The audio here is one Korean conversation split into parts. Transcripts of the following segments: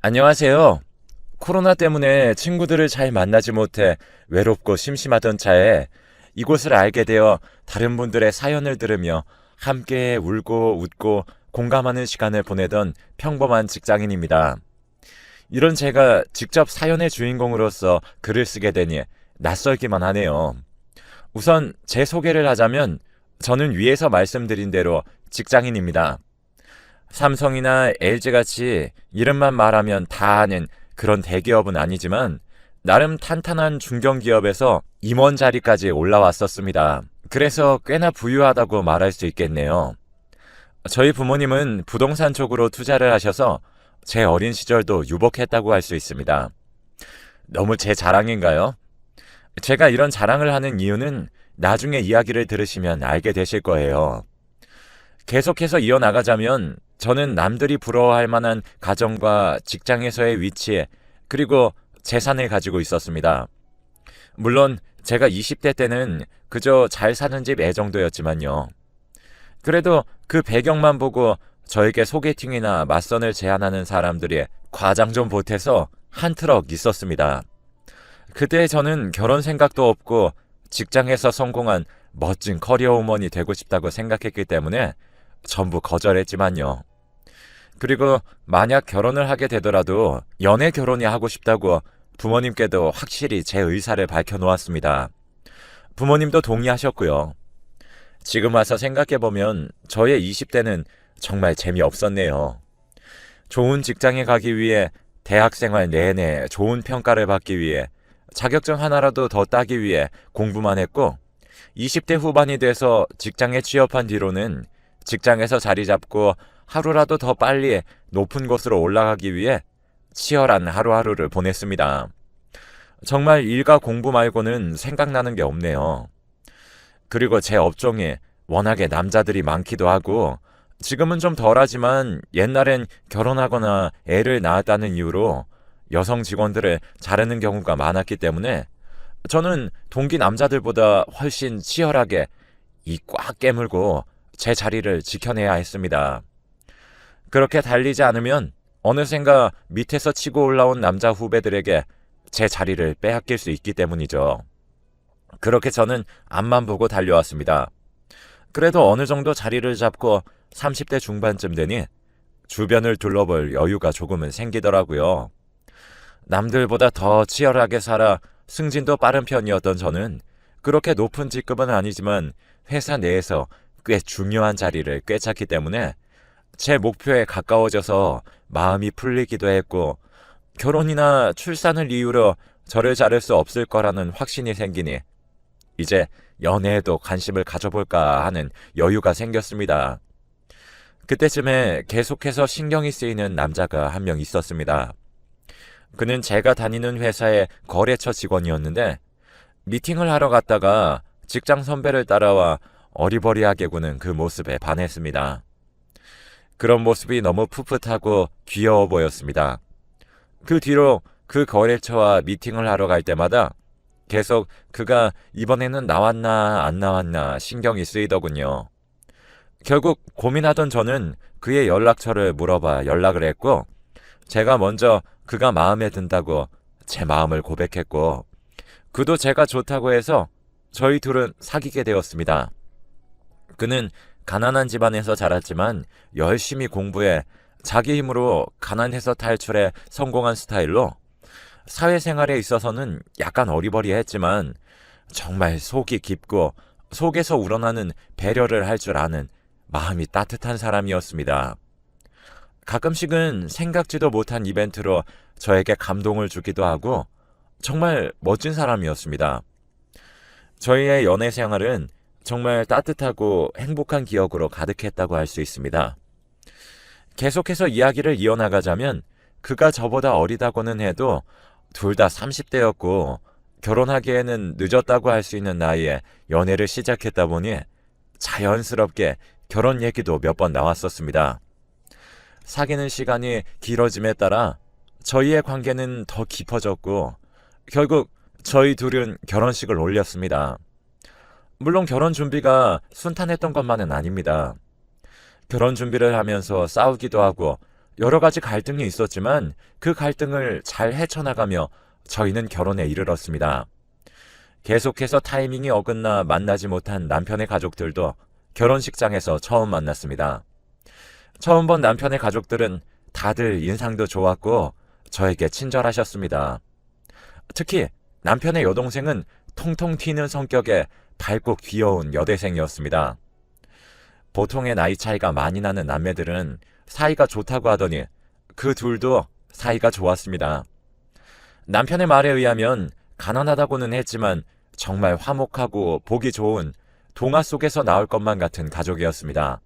안녕하세요. 코로나 때문에 친구들을 잘 만나지 못해 외롭고 심심하던 차에 이곳을 알게 되어 다른 분들의 사연을 들으며 함께 울고 웃고 공감하는 시간을 보내던 평범한 직장인입니다. 이런 제가 직접 사연의 주인공으로서 글을 쓰게 되니 낯설기만 하네요. 우선 제 소개를 하자면 저는 위에서 말씀드린 대로 직장인입니다. 삼성이나 LG같이 이름만 말하면 다 아는 그런 대기업은 아니지만 나름 탄탄한 중견기업에서 임원 자리까지 올라왔었습니다. 그래서 꽤나 부유하다고 말할 수 있겠네요. 저희 부모님은 부동산 쪽으로 투자를 하셔서 제 어린 시절도 유복했다고 할 수 있습니다. 너무 제 자랑인가요? 제가 이런 자랑을 하는 이유는 나중에 이야기를 들으시면 알게 되실 거예요. 계속해서 이어나가자면 저는 남들이 부러워할 만한 가정과 직장에서의 위치에 그리고 재산을 가지고 있었습니다. 물론 제가 20대 때는 그저 잘 사는 집 애 정도였지만요. 그래도 그 배경만 보고 저에게 소개팅이나 맞선을 제안하는 사람들이 과장 좀 보태서 한 트럭 있었습니다. 그때 저는 결혼 생각도 없고 직장에서 성공한 멋진 커리어 우먼이 되고 싶다고 생각했기 때문에 전부 거절했지만요. 그리고 만약 결혼을 하게 되더라도 연애 결혼이 하고 싶다고 부모님께도 확실히 제 의사를 밝혀놓았습니다. 부모님도 동의하셨고요. 지금 와서 생각해보면 저의 20대는 정말 재미없었네요. 좋은 직장에 가기 위해 대학생활 내내 좋은 평가를 받기 위해 자격증 하나라도 더 따기 위해 공부만 했고 20대 후반이 돼서 직장에 취업한 뒤로는 직장에서 자리 잡고 하루라도 더 빨리 높은 곳으로 올라가기 위해 치열한 하루하루를 보냈습니다. 정말 일과 공부 말고는 생각나는 게 없네요. 그리고 제 업종에 워낙에 남자들이 많기도 하고 지금은 좀 덜하지만 옛날엔 결혼하거나 애를 낳았다는 이유로 여성 직원들을 자르는 경우가 많았기 때문에 저는 동기 남자들보다 훨씬 치열하게 이 꽉 깨물고 제 자리를 지켜내야 했습니다. 그렇게 달리지 않으면 어느샌가 밑에서 치고 올라온 남자 후배들에게 제 자리를 빼앗길 수 있기 때문이죠. 그렇게 저는 앞만 보고 달려왔습니다. 그래도 어느 정도 자리를 잡고 30대 중반쯤 되니 주변을 둘러볼 여유가 조금은 생기더라고요. 남들보다 더 치열하게 살아 승진도 빠른 편이었던 저는 그렇게 높은 직급은 아니지만 회사 내에서 꽤 중요한 자리를 꿰찼기 때문에 제 목표에 가까워져서 마음이 풀리기도 했고 결혼이나 출산을 이유로 저를 자를 수 없을 거라는 확신이 생기니 이제 연애에도 관심을 가져볼까 하는 여유가 생겼습니다. 그때쯤에 계속해서 신경이 쓰이는 남자가 한 명 있었습니다. 그는 제가 다니는 회사의 거래처 직원이었는데 미팅을 하러 갔다가 직장 선배를 따라와 어리버리하게 구는 그 모습에 반했습니다. 그런 모습이 너무 풋풋하고 귀여워 보였습니다. 그 뒤로 그 거래처와 미팅을 하러 갈 때마다 계속 그가 이번에는 나왔나 안 나왔나 신경이 쓰이더군요. 결국 고민하던 저는 그의 연락처를 물어봐 연락을 했고 제가 먼저 그가 마음에 든다고 제 마음을 고백했고 그도 제가 좋다고 해서 저희 둘은 사귀게 되었습니다. 그는 가난한 집안에서 자랐지만 열심히 공부해 자기 힘으로 가난해서 탈출해 성공한 스타일로 사회생활에 있어서는 약간 어리버리했지만 정말 속이 깊고 속에서 우러나는 배려를 할 줄 아는 마음이 따뜻한 사람이었습니다. 가끔씩은 생각지도 못한 이벤트로 저에게 감동을 주기도 하고 정말 멋진 사람이었습니다. 저희의 연애 생활은 정말 따뜻하고 행복한 기억으로 가득했다고 할 수 있습니다. 계속해서 이야기를 이어나가자면 그가 저보다 어리다고는 해도 둘 다 30대였고 결혼하기에는 늦었다고 할 수 있는 나이에 연애를 시작했다 보니 자연스럽게 결혼 얘기도 몇 번 나왔었습니다. 사귀는 시간이 길어짐에 따라 저희의 관계는 더 깊어졌고 결국 저희 둘은 결혼식을 올렸습니다. 물론 결혼 준비가 순탄했던 것만은 아닙니다. 결혼 준비를 하면서 싸우기도 하고 여러 가지 갈등이 있었지만 그 갈등을 잘 헤쳐나가며 저희는 결혼에 이르렀습니다. 계속해서 타이밍이 어긋나 만나지 못한 남편의 가족들도 결혼식장에서 처음 만났습니다. 처음 본 남편의 가족들은 다들 인상도 좋았고 저에게 친절하셨습니다. 특히 남편의 여동생은 통통 튀는 성격의 밝고 귀여운 여대생이었습니다. 보통의 나이 차이가 많이 나는 남매들은 사이가 좋다고 하더니 그 둘도 사이가 좋았습니다. 남편의 말에 의하면 가난하다고는 했지만 정말 화목하고 보기 좋은 동화 속에서 나올 것만 같은 가족이었습니다.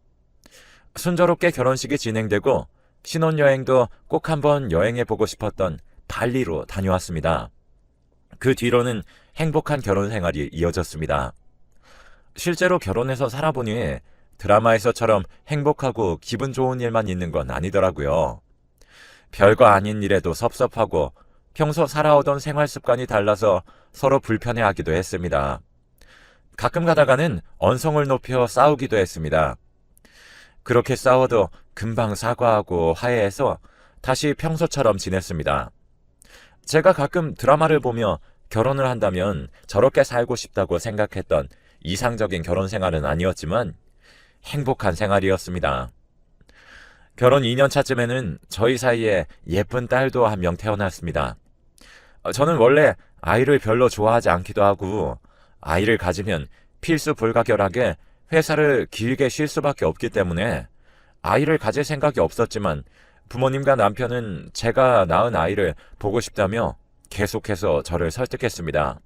순조롭게 결혼식이 진행되고 신혼여행도 꼭 한번 여행해보고 싶었던 발리로 다녀왔습니다. 그 뒤로는 행복한 결혼 생활이 이어졌습니다. 실제로 결혼해서 살아보니 드라마에서처럼 행복하고 기분 좋은 일만 있는 건 아니더라고요. 별거 아닌 일에도 섭섭하고 평소 살아오던 생활 습관이 달라서 서로 불편해하기도 했습니다. 가끔 가다가는 언성을 높여 싸우기도 했습니다. 그렇게 싸워도 금방 사과하고 화해해서 다시 평소처럼 지냈습니다. 제가 가끔 드라마를 보며 결혼을 한다면 저렇게 살고 싶다고 생각했던 이상적인 결혼 생활은 아니었지만 행복한 생활이었습니다. 결혼 2년 차쯤에는 저희 사이에 예쁜 딸도 한 명 태어났습니다. 저는 원래 아이를 별로 좋아하지 않기도 하고 아이를 가지면 필수 불가결하게 회사를 길게 쉴 수밖에 없기 때문에 아이를 가질 생각이 없었지만 부모님과 남편은 제가 낳은 아이를 보고 싶다며 계속해서 저를 설득했습니다.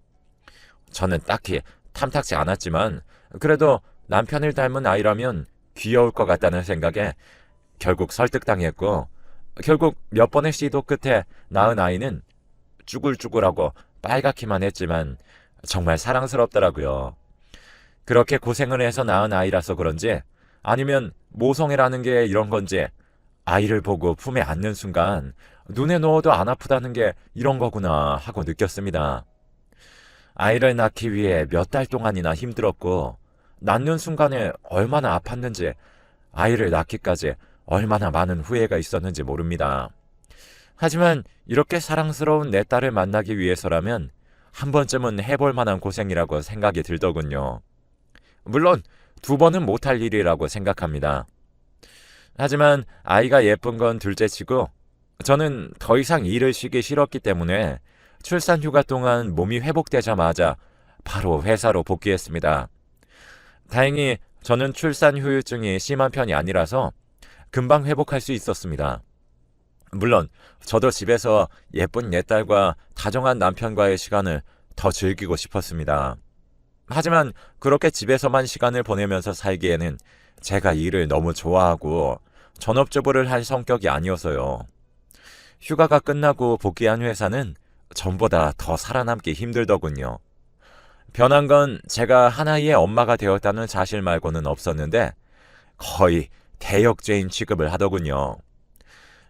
저는 딱히 탐탁지 않았지만 그래도 남편을 닮은 아이라면 귀여울 것 같다는 생각에 결국 설득당했고 결국 몇 번의 시도 끝에 낳은 아이는 쭈글쭈글하고 빨갛기만 했지만 정말 사랑스럽더라고요. 그렇게 고생을 해서 낳은 아이라서 그런지 아니면 모성애라는 게 이런 건지 아이를 보고 품에 안는 순간 눈에 넣어도 안 아프다는 게 이런 거구나 하고 느꼈습니다. 아이를 낳기 위해 몇 달 동안이나 힘들었고 낳는 순간에 얼마나 아팠는지 아이를 낳기까지 얼마나 많은 후회가 있었는지 모릅니다. 하지만 이렇게 사랑스러운 내 딸을 만나기 위해서라면 한 번쯤은 해볼 만한 고생이라고 생각이 들더군요. 물론 2번은 못할 일이라고 생각합니다. 하지만 아이가 예쁜 건 둘째치고 저는 더 이상 일을 쉬기 싫었기 때문에 출산 휴가 동안 몸이 회복되자마자 바로 회사로 복귀했습니다. 다행히 저는 출산 후유증이 심한 편이 아니라서 금방 회복할 수 있었습니다. 물론 저도 집에서 예쁜 내 딸과 다정한 남편과의 시간을 더 즐기고 싶었습니다. 하지만 그렇게 집에서만 시간을 보내면서 살기에는 제가 일을 너무 좋아하고 전업주부를 할 성격이 아니어서요. 휴가가 끝나고 복귀한 회사는 전보다 더 살아남기 힘들더군요. 변한 건 제가 하나의 엄마가 되었다는 사실 말고는 없었는데 거의 대역죄인 취급을 하더군요.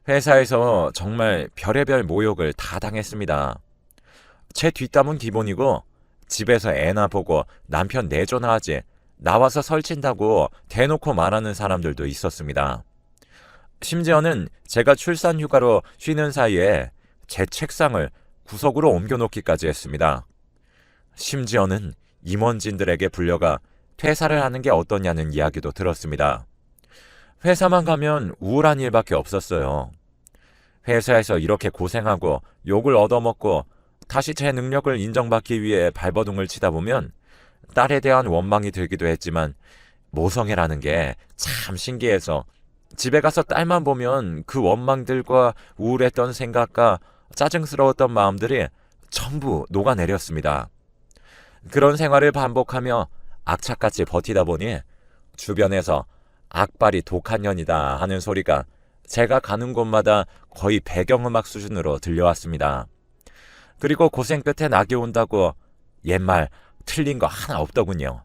회사에서 정말 별의별 모욕을 다 당했습니다. 제 뒷담은 기본이고 집에서 애나 보고 남편 내조나 하지 나와서 설친다고 대놓고 말하는 사람들도 있었습니다. 심지어는 제가 출산 휴가로 쉬는 사이에 제 책상을 구석으로 옮겨놓기까지 했습니다. 심지어는 임원진들에게 불려가 퇴사를 하는 게 어떠냐는 이야기도 들었습니다. 회사만 가면 우울한 일밖에 없었어요. 회사에서 이렇게 고생하고 욕을 얻어먹고 다시 제 능력을 인정받기 위해 발버둥을 치다 보면 딸에 대한 원망이 들기도 했지만 모성애라는 게 참 신기해서 집에 가서 딸만 보면 그 원망들과 우울했던 생각과 짜증스러웠던 마음들이 전부 녹아내렸습니다. 그런 생활을 반복하며 악착같이 버티다 보니 주변에서 악발이 독한 년이다 하는 소리가 제가 가는 곳마다 거의 배경음악 수준으로 들려왔습니다. 그리고 고생 끝에 낙이 온다고 옛말 틀린 거 하나 없더군요.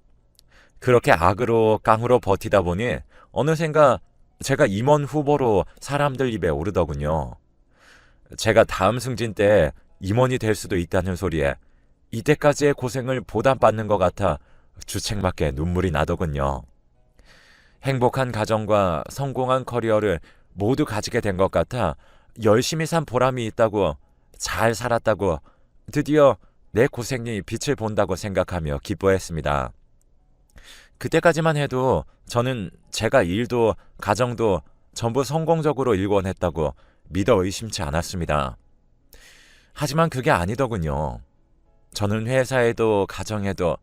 그렇게 악으로 깡으로 버티다 보니 어느샌가 제가 임원 후보로 사람들 입에 오르더군요. 제가 다음 승진 때 임원이 될 수도 있다는 소리에 이때까지의 고생을 보답받는 것 같아 주책맞게 눈물이 나더군요. 행복한 가정과 성공한 커리어를 모두 가지게 된 것 같아 열심히 산 보람이 있다고, 잘 살았다고, 드디어 내 고생이 빛을 본다고 생각하며 기뻐했습니다. 그때까지만 해도 저는 제가 일도 가정도 전부 성공적으로 일궈냈다고 믿어 의심치 않았습니다. 하지만 그게 아니더군요. 저는 회사에도 가정에도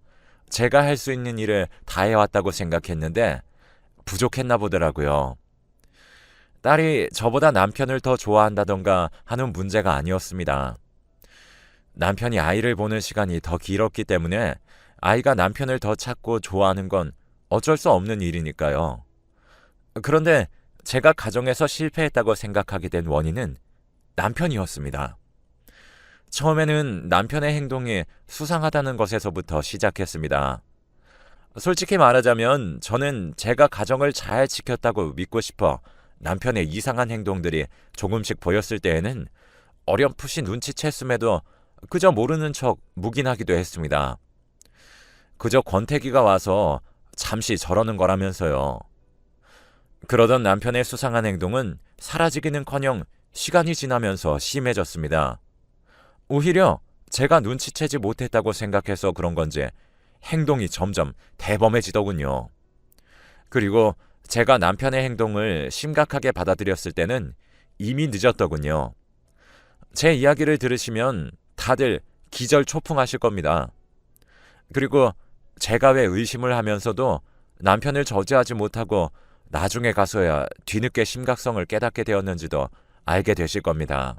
제가 할 수 있는 일을 다 해왔다고 생각했는데 부족했나 보더라고요. 딸이 저보다 남편을 더 좋아한다던가 하는 문제가 아니었습니다. 남편이 아이를 보는 시간이 더 길었기 때문에 아이가 남편을 더 찾고 좋아하는 건 어쩔 수 없는 일이니까요. 그런데 제가 가정에서 실패했다고 생각하게 된 원인은 남편이었습니다. 처음에는 남편의 행동이 수상하다는 것에서부터 시작했습니다. 솔직히 말하자면 저는 제가 가정을 잘 지켰다고 믿고 싶어 남편의 이상한 행동들이 조금씩 보였을 때에는 어렴풋이 눈치챘음에도 그저 모르는 척 묵인하기도 했습니다. 그저 권태기가 와서 잠시 저러는 거라면서요. 그러던 남편의 수상한 행동은 사라지기는커녕 시간이 지나면서 심해졌습니다. 오히려 제가 눈치채지 못했다고 생각해서 그런 건지 행동이 점점 대범해지더군요. 그리고 제가 남편의 행동을 심각하게 받아들였을 때는 이미 늦었더군요. 제 이야기를 들으시면 다들 기절초풍하실 겁니다. 그리고 제가 왜 의심을 하면서도 남편을 저지하지 못하고 나중에 가서야 뒤늦게 심각성을 깨닫게 되었는지도 알게 되실 겁니다.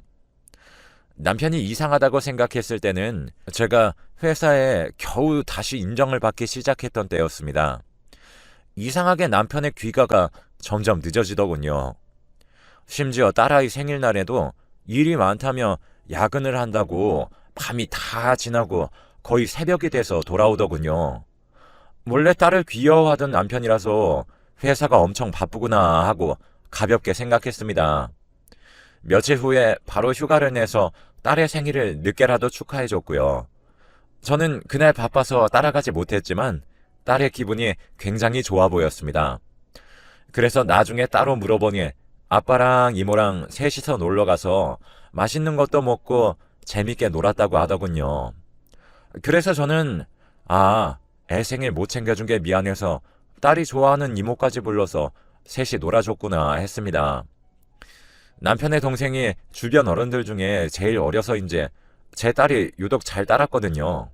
남편이 이상하다고 생각했을 때는 제가 회사에 겨우 다시 인정을 받기 시작했던 때였습니다. 이상하게 남편의 귀가가 점점 늦어지더군요. 심지어 딸아이 생일날에도 일이 많다며 야근을 한다고 밤이 다 지나고 거의 새벽이 돼서 돌아오더군요. 원래 딸을 귀여워하던 남편이라서 회사가 엄청 바쁘구나 하고 가볍게 생각했습니다. 며칠 후에 바로 휴가를 내서 딸의 생일을 늦게라도 축하해줬고요. 저는 그날 바빠서 따라가지 못했지만 딸의 기분이 굉장히 좋아 보였습니다. 그래서 나중에 따로 물어보니 아빠랑 이모랑 셋이서 놀러가서 맛있는 것도 먹고 재밌게 놀았다고 하더군요. 그래서 저는 애 생일 못 챙겨준 게 미안해서 딸이 좋아하는 이모까지 불러서 셋이 놀아줬구나 했습니다. 남편의 동생이 주변 어른들 중에 제일 어려서인지 제 딸이 유독 잘 따랐거든요.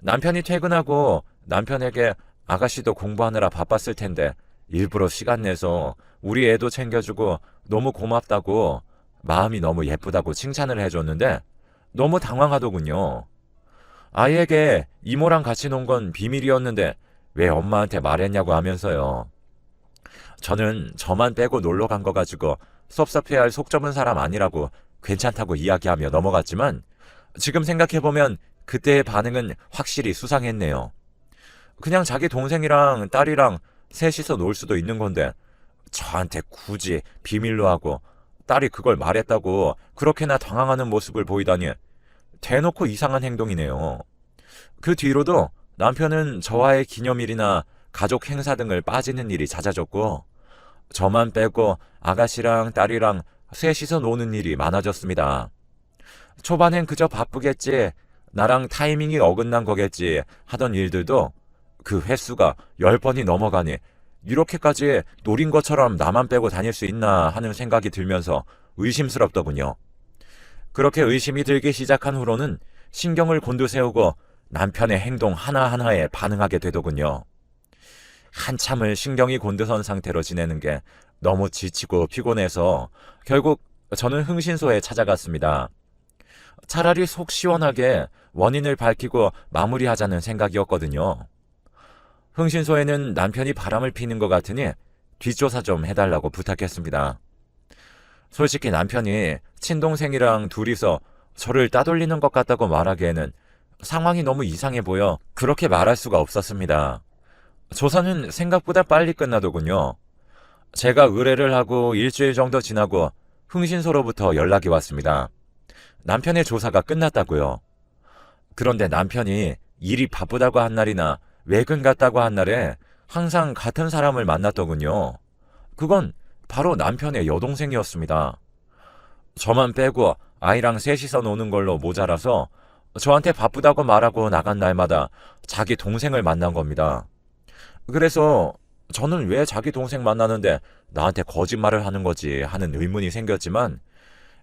남편이 퇴근하고 남편에게 아가씨도 공부하느라 바빴을 텐데 일부러 시간 내서 우리 애도 챙겨주고 너무 고맙다고 마음이 너무 예쁘다고 칭찬을 해줬는데 너무 당황하더군요. 아이에게 이모랑 같이 논 건 비밀이었는데 왜 엄마한테 말했냐고 하면서요. 저는 저만 빼고 놀러 간 거 가지고 섭섭해할 속 좁은 사람 아니라고 괜찮다고 이야기하며 넘어갔지만 지금 생각해보면 그때의 반응은 확실히 수상했네요. 그냥 자기 동생이랑 딸이랑 셋이서 놀 수도 있는 건데 저한테 굳이 비밀로 하고 딸이 그걸 말했다고 그렇게나 당황하는 모습을 보이다니 대놓고 이상한 행동이네요. 그 뒤로도 남편은 저와의 기념일이나 가족 행사 등을 빠지는 일이 잦아졌고 저만 빼고 아가씨랑 딸이랑 셋이서 노는 일이 많아졌습니다. 초반엔 그저 바쁘겠지, 나랑 타이밍이 어긋난 거겠지 하던 일들도 그 횟수가 10번이 넘어가니 이렇게까지 노린 것처럼 나만 빼고 다닐 수 있나 하는 생각이 들면서 의심스럽더군요. 그렇게 의심이 들기 시작한 후로는 신경을 곤두세우고 남편의 행동 하나하나에 반응하게 되더군요. 한참을 신경이 곤두선 상태로 지내는 게 너무 지치고 피곤해서 결국 저는 흥신소에 찾아갔습니다. 차라리 속 시원하게 원인을 밝히고 마무리하자는 생각이었거든요. 흥신소에는 남편이 바람을 피는 것 같으니 뒷조사 좀 해달라고 부탁했습니다. 솔직히 남편이 친동생이랑 둘이서 저를 따돌리는 것 같다고 말하기에는 상황이 너무 이상해 보여 그렇게 말할 수가 없었습니다. 조사는 생각보다 빨리 끝나더군요. 제가 의뢰를 하고 일주일 정도 지나고 흥신소로부터 연락이 왔습니다. 남편의 조사가 끝났다고요. 그런데 남편이 일이 바쁘다고 한 날이나 외근 갔다고 한 날에 항상 같은 사람을 만났더군요. 그건 바로 남편의 여동생이었습니다. 저만 빼고 아이랑 셋이서 노는 걸로 모자라서 저한테 바쁘다고 말하고 나간 날마다 자기 동생을 만난 겁니다. 그래서 저는 왜 자기 동생 만나는데 나한테 거짓말을 하는 거지 하는 의문이 생겼지만,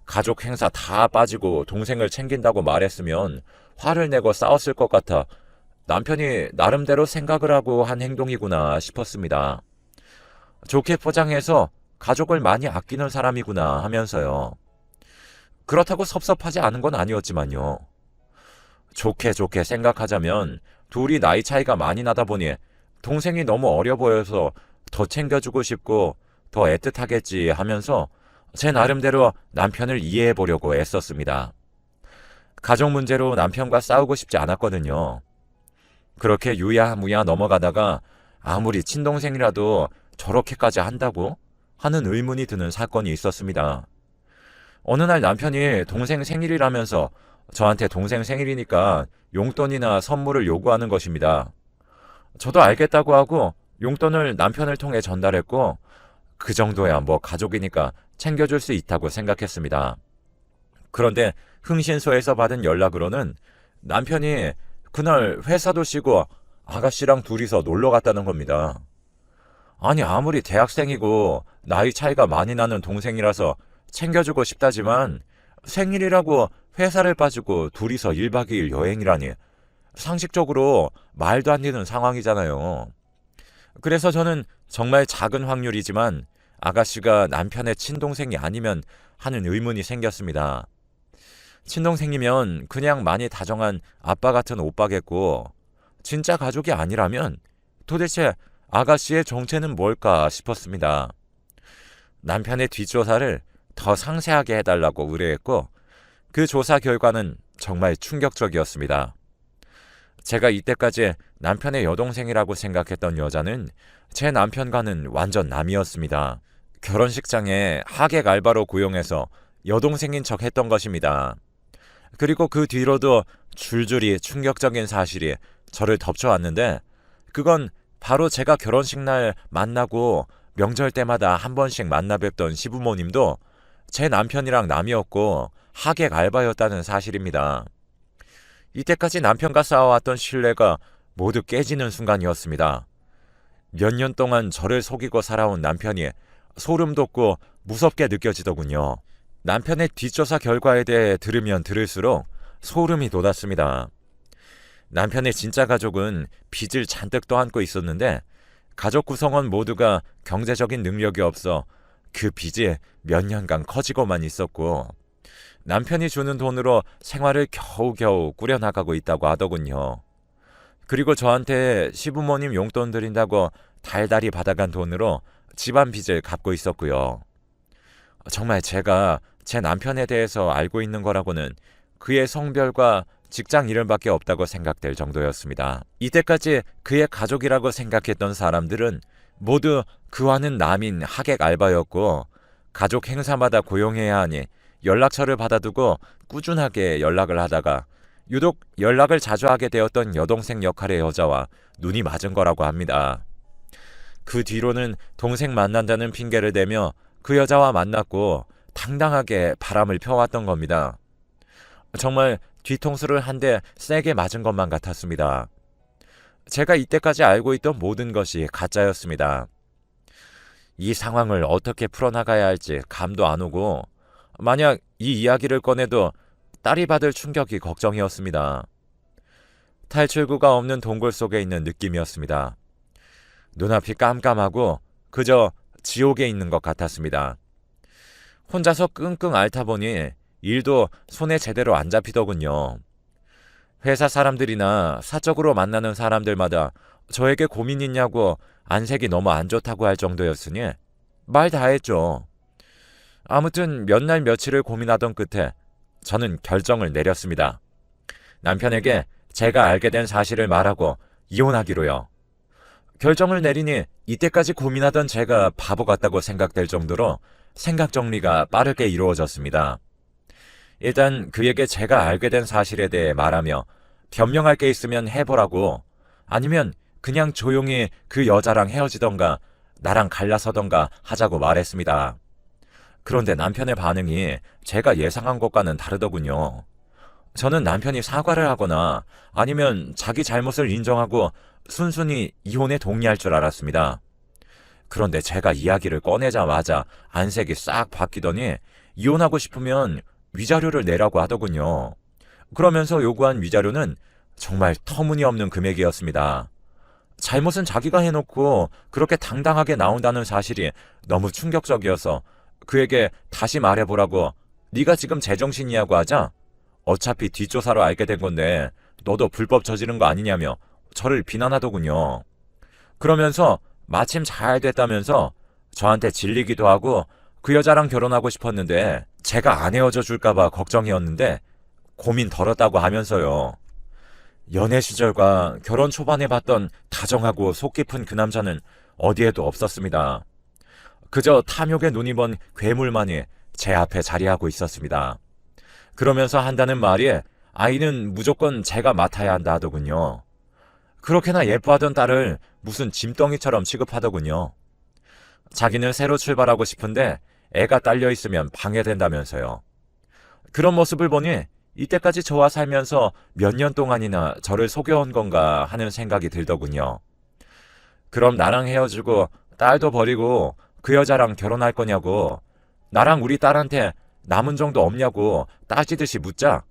가족 행사 다 빠지고 동생을 챙긴다고 말했으면 화를 내고 싸웠을 것 같아 남편이 나름대로 생각을 하고 한 행동이구나 싶었습니다. 좋게 포장해서 가족을 많이 아끼는 사람이구나 하면서요. 그렇다고 섭섭하지 않은 건 아니었지만요. 좋게 생각하자면 둘이 나이 차이가 많이 나다 보니 동생이 너무 어려 보여서 더 챙겨주고 싶고 더 애틋하겠지 하면서 제 나름대로 남편을 이해해 보려고 애썼습니다. 가족 문제로 남편과 싸우고 싶지 않았거든요. 그렇게 유야무야 넘어가다가 아무리 친동생이라도 저렇게까지 한다고 하는 의문이 드는 사건이 있었습니다. 어느 날 남편이 동생 생일이라면서 저한테 동생 생일이니까 용돈이나 선물을 요구하는 것입니다. 저도 알겠다고 하고 용돈을 남편을 통해 전달했고, 그 정도야 뭐 가족이니까 챙겨줄 수 있다고 생각했습니다. 그런데 흥신소에서 받은 연락으로는 남편이 그날 회사도 쉬고 아가씨랑 둘이서 놀러 갔다는 겁니다. 아니, 아무리 대학생이고 나이 차이가 많이 나는 동생이라서 챙겨주고 싶다지만 생일이라고 회사를 빠지고 둘이서 1박 2일 여행이라니 상식적으로 말도 안 되는 상황이잖아요. 그래서 저는 정말 작은 확률이지만 아가씨가 남편의 친동생이 아니면 하는 의문이 생겼습니다. 친동생이면 그냥 많이 다정한 아빠 같은 오빠겠고, 진짜 가족이 아니라면 도대체 아가씨의 정체는 뭘까 싶었습니다. 남편의 뒷조사를 더 상세하게 해달라고 의뢰했고, 그 조사 결과는 정말 충격적이었습니다. 제가 이때까지 남편의 여동생이라고 생각했던 여자는 제 남편과는 완전 남이었습니다. 결혼식장에 하객 알바로 고용해서 여동생인 척 했던 것입니다. 그리고 그 뒤로도 줄줄이 충격적인 사실이 저를 덮쳐왔는데, 그건 바로 제가 결혼식 날 만나고 명절 때마다 한 번씩 만나 뵙던 시부모님도 제 남편이랑 남이었고 하객 알바였다는 사실입니다. 이때까지 남편과 쌓아왔던 신뢰가 모두 깨지는 순간이었습니다. 몇 년 동안 저를 속이고 살아온 남편이 소름 돋고 무섭게 느껴지더군요. 남편의 뒷조사 결과에 대해 들으면 들을수록 소름이 돋았습니다. 남편의 진짜 가족은 빚을 잔뜩 떠안고 있었는데 가족 구성원 모두가 경제적인 능력이 없어 그 빚이 몇 년간 커지고만 있었고, 남편이 주는 돈으로 생활을 겨우겨우 꾸려나가고 있다고 하더군요. 그리고 저한테 시부모님 용돈 드린다고 달달이 받아간 돈으로 집안 빚을 갚고 있었고요. 정말 제가 제 남편에 대해서 알고 있는 거라고는 그의 성별과 직장 이름밖에 없다고 생각될 정도였습니다. 이때까지 그의 가족이라고 생각했던 사람들은 모두 그와는 남인 하객 알바였고, 가족 행사마다 고용해야 하니 연락처를 받아두고 꾸준하게 연락을 하다가 유독 연락을 자주 하게 되었던 여동생 역할의 여자와 눈이 맞은 거라고 합니다. 그 뒤로는 동생 만난다는 핑계를 대며 그 여자와 만났고 당당하게 바람을 펴왔던 겁니다. 정말 뒤통수를 한 대 세게 맞은 것만 같았습니다. 제가 이때까지 알고 있던 모든 것이 가짜였습니다. 이 상황을 어떻게 풀어나가야 할지 감도 안 오고, 만약 이 이야기를 꺼내도 딸이 받을 충격이 걱정이었습니다. 탈출구가 없는 동굴 속에 있는 느낌이었습니다. 눈앞이 깜깜하고 그저 지옥에 있는 것 같았습니다. 혼자서 끙끙 앓다 보니 일도 손에 제대로 안 잡히더군요. 회사 사람들이나 사적으로 만나는 사람들마다 저에게 고민 있냐고 안색이 너무 안 좋다고 할 정도였으니 말 다 했죠. 아무튼 몇 날 며칠을 고민하던 끝에 저는 결정을 내렸습니다. 남편에게 제가 알게 된 사실을 말하고 이혼하기로요. 결정을 내리니 이때까지 고민하던 제가 바보 같다고 생각될 정도로 생각 정리가 빠르게 이루어졌습니다. 일단 그에게 제가 알게 된 사실에 대해 말하며 변명할 게 있으면 해보라고, 아니면 그냥 조용히 그 여자랑 헤어지던가 나랑 갈라서던가 하자고 말했습니다. 그런데 남편의 반응이 제가 예상한 것과는 다르더군요. 저는 남편이 사과를 하거나 아니면 자기 잘못을 인정하고 순순히 이혼에 동의할 줄 알았습니다. 그런데 제가 이야기를 꺼내자마자 안색이 싹 바뀌더니 이혼하고 싶으면 위자료를 내라고 하더군요. 그러면서 요구한 위자료는 정말 터무니없는 금액이었습니다. 잘못은 자기가 해놓고 그렇게 당당하게 나온다는 사실이 너무 충격적이어서 그에게 다시 말해보라고 네가 지금 제정신이냐고 하자 어차피 뒷조사로 알게 된 건데 너도 불법 저지른 거 아니냐며 저를 비난하더군요. 그러면서 마침 잘 됐다면서 저한테 질리기도 하고 그 여자랑 결혼하고 싶었는데 제가 안 헤어져 줄까봐 걱정이었는데 고민 덜었다고 하면서요. 연애 시절과 결혼 초반에 봤던 다정하고 속 깊은 그 남자는 어디에도 없었습니다. 그저 탐욕에 눈이 먼 괴물만이 제 앞에 자리하고 있었습니다. 그러면서 한다는 말이 아이는 무조건 제가 맡아야 한다 하더군요. 그렇게나 예뻐하던 딸을 무슨 짐덩이처럼 취급하더군요. 자기는 새로 출발하고 싶은데 애가 딸려 있으면 방해된다면서요. 그런 모습을 보니 이때까지 저와 살면서 몇 년 동안이나 저를 속여온 건가 하는 생각이 들더군요. 그럼 나랑 헤어지고 딸도 버리고 그 여자랑 결혼할 거냐고, 나랑 우리 딸한테 남은 정도 없냐고 따지듯이 묻자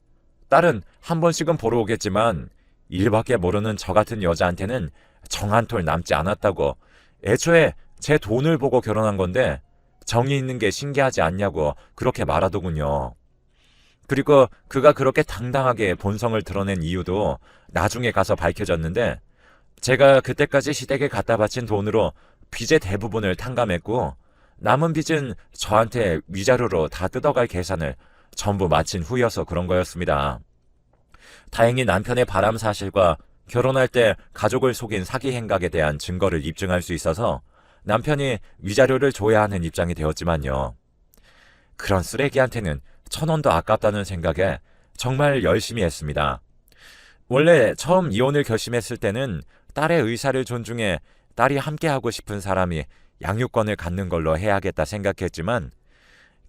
딸은 한 번씩은 보러 오겠지만 일밖에 모르는 저 같은 여자한테는 정 한 톨 남지 않았다고, 애초에 제 돈을 보고 결혼한 건데 정이 있는 게 신기하지 않냐고 그렇게 말하더군요. 그리고 그가 그렇게 당당하게 본성을 드러낸 이유도 나중에 가서 밝혀졌는데 제가 그때까지 시댁에 갖다 바친 돈으로 빚의 대부분을 탕감했고 남은 빚은 저한테 위자료로 다 뜯어갈 계산을 전부 마친 후여서 그런 거였습니다. 다행히 남편의 바람 사실과 결혼할 때 가족을 속인 사기 행각에 대한 증거를 입증할 수 있어서 남편이 위자료를 줘야 하는 입장이 되었지만요. 그런 쓰레기한테는 1,000원도 아깝다는 생각에 정말 열심히 했습니다. 원래 처음 이혼을 결심했을 때는 딸의 의사를 존중해 딸이 함께하고 싶은 사람이 양육권을 갖는 걸로 해야겠다 생각했지만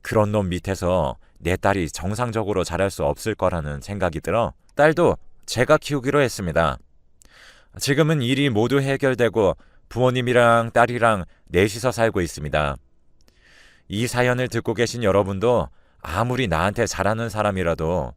그런 놈 밑에서 내 딸이 정상적으로 자랄 수 없을 거라는 생각이 들어 딸도 제가 키우기로 했습니다. 지금은 일이 모두 해결되고 부모님이랑 딸이랑 넷이서 살고 있습니다. 이 사연을 듣고 계신 여러분도 아무리 나한테 잘하는 사람이라도